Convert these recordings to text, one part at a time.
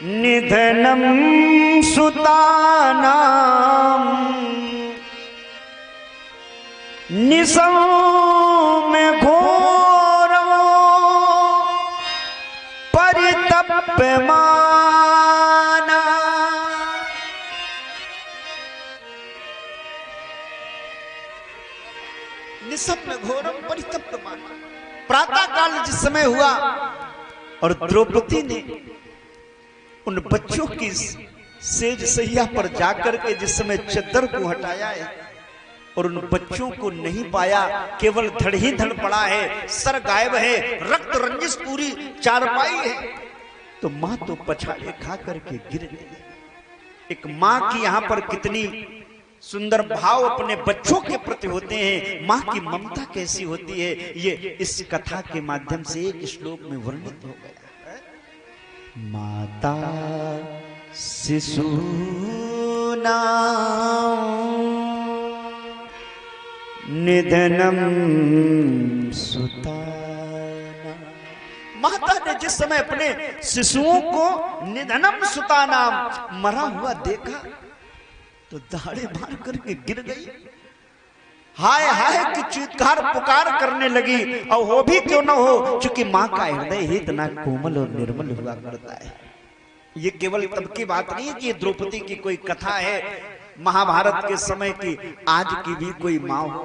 निधनम सुतानाम निसौ में घोरो परितप्यमाना। निसम में घोरम परितप्यमाना। प्रातः काल जिस समय हुआ और द्रौपदी ने उन बच्चों की सेज सैया पर जाकर के जिस समय चद्दर को हटाया है और उन बच्चों को नहीं पाया, केवल धड़ ही धड़ पड़ा है, सर गायब है, रक्त रंजिश पूरी चारपाई है, तो मां तो पछाड़े खा करके गिर गई। एक मां की यहां पर कितनी सुंदर भाव अपने बच्चों के प्रति होते हैं, मां की ममता कैसी होती है, ये इस कथा के माध्यम से एक श्लोक में वर्णित हो गया। माता शिशूनां निधनम सुताना। माता ने जिस समय अपने शिशुओं को निधनम सुतानाम मरा हुआ देखा तो दाढ़े मार करके गिर गई, हाय हाय की चीत्कार पुकार करने लगी। और वो भी क्यों न हो, क्योंकि मां का हृदय ही इतना कोमल और निर्मल हुआ करता है। ये केवल तब की बात नहीं है कि द्रौपदी की कोई कथा है महाभारत के समय की, आज की भी कोई मां हो।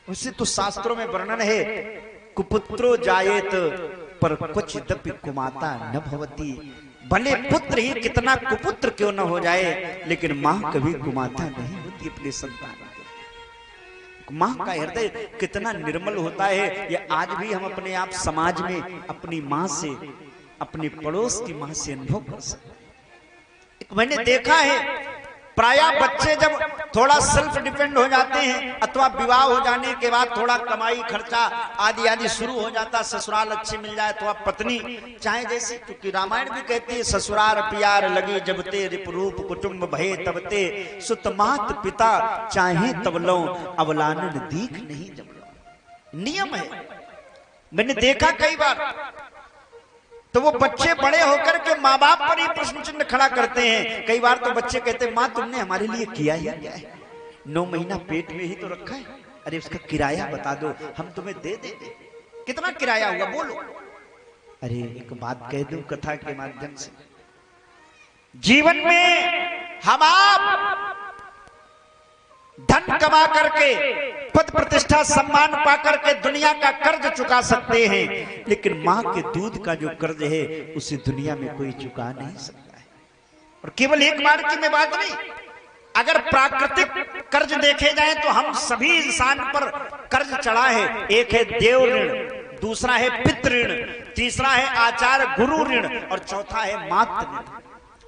उसे तो शास्त्रों में वर्णन है, कुपुत्रो जायेत पर क्वचिदपि कुमाता न भवति। भले पुत्र ही कितना कुपुत्र क्यों न हो जाए, लेकिन मां कभी कुमाता नहीं होती अपने संतान। मां का हृदय कितना निर्मल होता है, ये आज भी हम अपने आप समाज में अपनी मां से, अपनी पड़ोस की मां से अनुभव कर सकते हैं। एक मैंने देखा है, प्रायः बच्चे जब थोड़ा सेल्फ डिपेंड हो जाते हैं अथवा विवाह हो जाने के बाद थोड़ा कमाई खर्चा आदि आदि शुरू हो जाता, ससुराल अच्छी मिल जाए तो पत्नी चाहे जैसी, क्योंकि रामायण भी कहती है ससुराल प्यार लगी जबते रिपरूप कुटुंब भये तबते सुत मात पिता चाहे तब लो अवलानन दीख नहीं जब लो। नियम है, मैंने देखा कई बार। तो वो बच्चे बड़े होकर के माँ बाप पर ही प्रश्न चिन्ह खड़ा करते हैं। कई बार तो बच्चे कहते हैं माँ तुमने हमारे लिए किया ही क्या है, 9 महीना पेट में ही तो रखा है, अरे उसका किराया बता दो हम तुम्हें दे देंगे। कितना किराया हुआ बोलो। अरे एक बात कह दूं कथा के माध्यम से, जीवन में हम आप धन कमा करके पद प्रतिष्ठा सम्मान पा करके दुनिया का कर्ज चुका सकते हैं, लेकिन मां के दूध का जो कर्ज है उसे दुनिया में कोई चुका नहीं सकता है। और केवल एक बार की मैं बात नहीं, अगर प्राकृतिक कर्ज देखे जाए तो हम सभी इंसान पर कर्ज चढ़ा है। एक है देव ऋण, दूसरा है पितृ ऋण, तीसरा है आचार्य गुरु ऋण और चौथा है मातृ ऋण।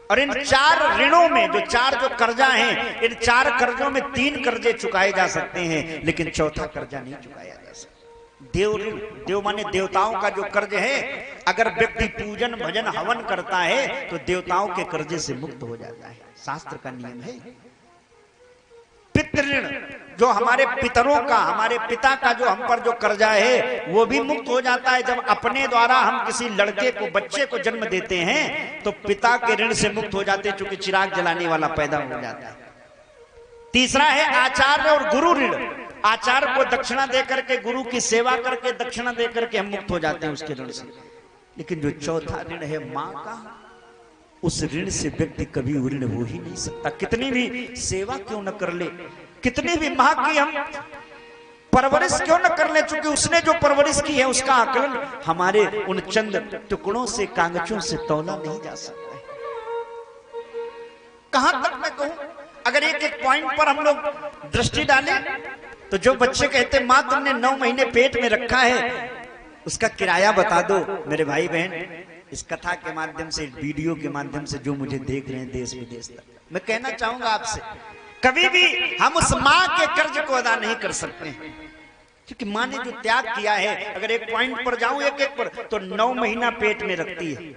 और इन 4 ऋणों में जो 4 कर्जा हैं, इन 4 कर्जों में 3 कर्जे चुकाए जा सकते हैं, लेकिन चौथा कर्जा नहीं चुकाया जा सकता। देव ऋण, देव माने देवताओं का जो कर्ज है, अगर व्यक्ति पूजन भजन हवन करता है तो देवताओं के कर्जे से मुक्त हो जाता है, शास्त्र का नियम है। पितृ ऋण, जो हमारे पितरों का, हमारे पिता का जो हम पर जो कर्जा है वो भी मुक्त हो जाता है। जब अपने द्वारा हम किसी लड़के को, बच्चे को जन्म देते हैं तो पिता के ऋण से मुक्त हो जाते हैं, चूंकि चिराग जलाने वाला पैदा हो जाता है। तीसरा है आचार्य और गुरु ऋण, आचार्य को दक्षिणा दे करके, गुरु की सेवा करके दक्षिणा दे करके हम मुक्त हो जाते हैं उसके ऋण से। लेकिन जो चौथा ऋण है मां का, उस ऋण से व्यक्ति कभी ऋण हो ही नहीं सकता। कितनी भी सेवा क्यों न कर ले, कितनी भी मां की हम परवरिश क्यों न कर ले, चूंकि उसने जो परवरिश की है उसका आकलन हमारे उन चंद टुकड़ों से, कागजों से तौला नहीं जा सकता है। कहां तक मैं कहूं, अगर एक एक पॉइंट पर हम लोग दृष्टि डालें तो जो बच्चे कहते मां तुमने 9 महीने पेट में रखा है उसका किराया बता दो। मेरे भाई बहन, इस कथा के माध्यम से, वीडियो के माध्यम से जो मुझे देख रहे हैं देश विदेश तक, मैं कहना चाहूंगा आपसे, कभी भी हम उस मां के कर्ज को अदा नहीं कर सकते हैं, क्योंकि मां ने जो त्याग किया है। अगर एक पॉइंट पर जाऊं एक एक पर, तो 9 महीना पेट में रखती है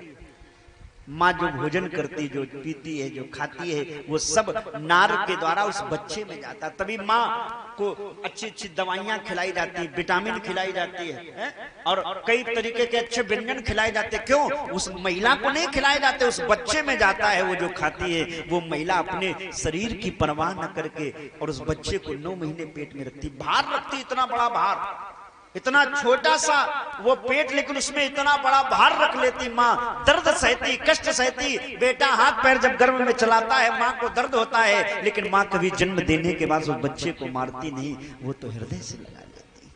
माँ जो भोजन करती, जो पीती है, जो खाती है, वो सब नार के द्वारा उस बच्चे में जाता। तभी माँ को अच्छी अच्छी दवाइयाँ खिलाई जाती, विटामिन खिलाई जाती है और कई तरीके के अच्छे व्यंजन खिलाए जाते। क्यों? उस महिला को नहीं खिलाए जाते, उस बच्चे में जाता है। वो जो खाती है वो महिला अपने शरीर की परवाह न करके और उस बच्चे को 9 महीने पेट में रखती, भार रखती, इतना बड़ा भार, इतना छोटा सा वो पेट, लेकिन उसमें इतना बड़ा भार रख लेती माँ। दर्द सहती, कष्ट सहती। बेटा हाथ पैर जब गर्भ में चलाता है माँ को दर्द होता है, लेकिन माँ कभी जन्म देने के बाद उस बच्चे को मारती नहीं, वो तो हृदय से लगा लेती।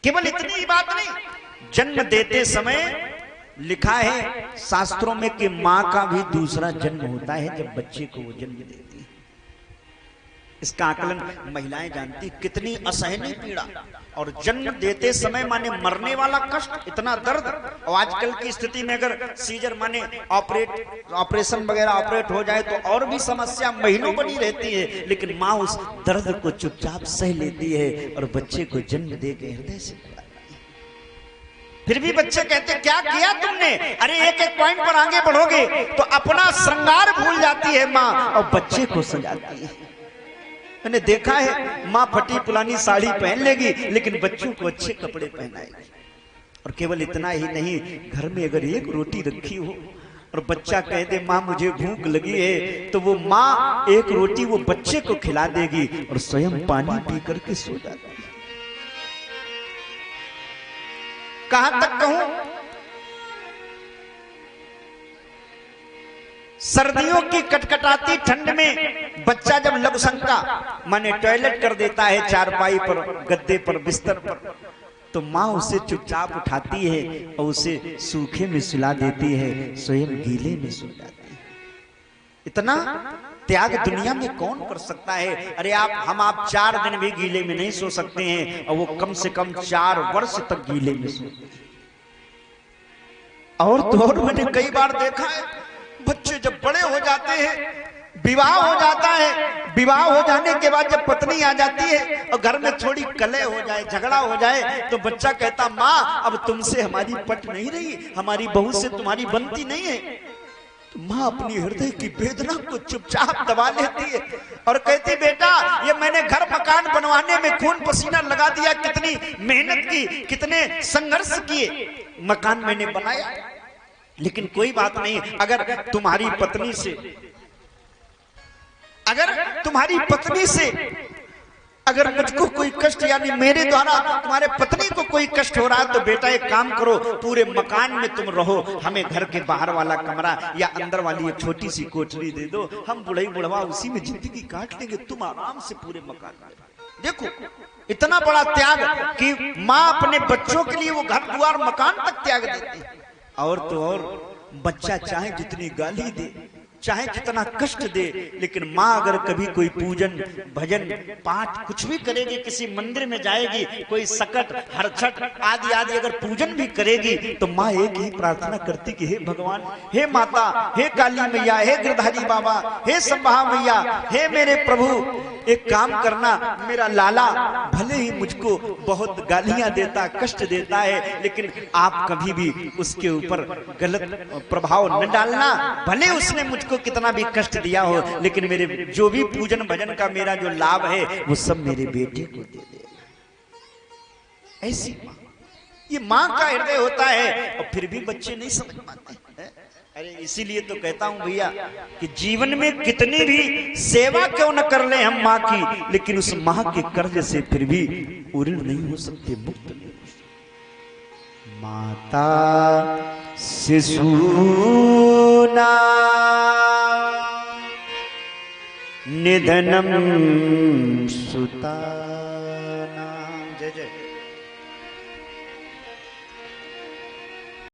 केवल इतनी ही बात नहीं, जन्म देते समय लिखा है शास्त्रों में कि माँ का भी दूसरा जन्म होता है जब बच्चे को वो जन्म देती है। इसका आकलन महिलाएं जानती, कितनी असहनीय पीड़ा और जन्म देते समय माने मरने वाला कष्ट, इतना दर्द। और आजकल की स्थिति में अगर सीजर माने ऑपरेशन वगैरह ऑपरेट हो जाए तो और भी समस्या महीनों बनी रहती है, लेकिन माँ उस दर्द को चुपचाप सह लेती है और बच्चे को जन्म दे के हृदय से। फिर भी बच्चे कहते क्या किया तुमने? अरे एक एक पॉइंट पर आगे बढ़ोगे तो अपना श्रृंगार भूल जाती है माँ और बच्चे को सजाती है। मैंने देखा है माँ फटी पुरानी साड़ी पहन लेगी लेकिन बच्चों को अच्छे कपड़े पहनाएगी। और केवल इतना ही नहीं, घर में अगर एक रोटी रखी हो और बच्चा कह दे माँ मुझे भूख लगी है, तो वो माँ एक रोटी वो बच्चे को खिला देगी और स्वयं पानी पी करके सो जाती है। कहां तक कहूं, सर्दियों की कटकटाती ठंड में बच्चा जब लघुशंका माने टॉयलेट कर देता है चारपाई पर, गद्दे पर, बिस्तर पर, तो माँ उसे चुपचाप उठाती है और उसे सूखे में सुला देती है, स्वयं गीले में सो जाती है। इतना त्याग दुनिया में कौन कर सकता है? अरे आप 4 दिन भी गीले में नहीं सो सकते हैं और वो कम से कम 4 वर्ष तक गीले में सोते हैं। और तो और मैंने कई बार देखा है बच्चे जब बड़े हो जाते हैं, विवाह हो जाता है, विवाह हो जाने के बाद जब पत्नी आ जाती है और घर में थोड़ी कलह हो जाए, झगड़ा हो जाए, तो बच्चा कहता माँ अब तुमसे हमारी पट नहीं रही, हमारी बहू से तुम्हारी बनती नहीं है। तो माँ अपनी हृदय की वेदना को चुपचाप दबा लेती है और कहती बेटा ये मैंने घर मकान बनवाने में खून पसीना लगा दिया, कितनी मेहनत की, कितने संघर्ष किए, मकान मैंने बनाया, लेकिन कोई बात नहीं। अगर तुम्हारी पत्नी से अगर मुझको कोई कष्ट यानी मेरे द्वारा तुम्हारे पत्नी को कोई कष्ट हो रहा है तो बेटा एक काम करो, पूरे मकान में तुम रहो, हमें घर के बाहर वाला कमरा या अंदर वाली एक छोटी सी कोठरी दे दो, हम बुढ़ई बुढ़वा उसी में जिंदगी काट लेंगे, तुम आराम से पूरे मकान में। देखो इतना बड़ा त्याग कि माँ अपने बच्चों के लिए वो घर द्वार मकान तक त्याग देती है। और तो और बच्चा चाहे जितनी गाली दे, चाहे जितना कष्ट दे, लेकिन माँ अगर कभी कोई पूजन भजन पाठ कुछ भी करेगी, किसी मंदिर में जाएगी, कोई सकट हरछट आदि आदि अगर पूजन भी करेगी, तो माँ एक ही प्रार्थना करती कि हे भगवान, हे माता, हे काली मैया, हे गिरधारी बाबा, हे संभा मैया, हे मेरे प्रभु, एक काम करना, मेरा लाला भले ही मुझको बहुत गालियां देता, कष्ट देता है, लेकिन आप कभी भी उसके ऊपर गलत प्रभाव न डालना, भले उसने मुझको कितना भी कष्ट दिया हो, लेकिन मेरे जो भी पूजन भजन का मेरा जो लाभ है वो सब मेरे बेटे को दे देना। ऐसी माँ, ये माँ का हृदय होता है और फिर भी बच्चे नहीं समझ पाते। अरे इसीलिए तो कहता हूं भैया कि जीवन में कितनी भी सेवा क्यों न कर ले हम माँ की, लेकिन उस माँ के कर्ज से फिर भी उऋण नहीं हो सकते, मुक्त नहीं हो सकते। माता शिशु निधनम सुता। जय जय।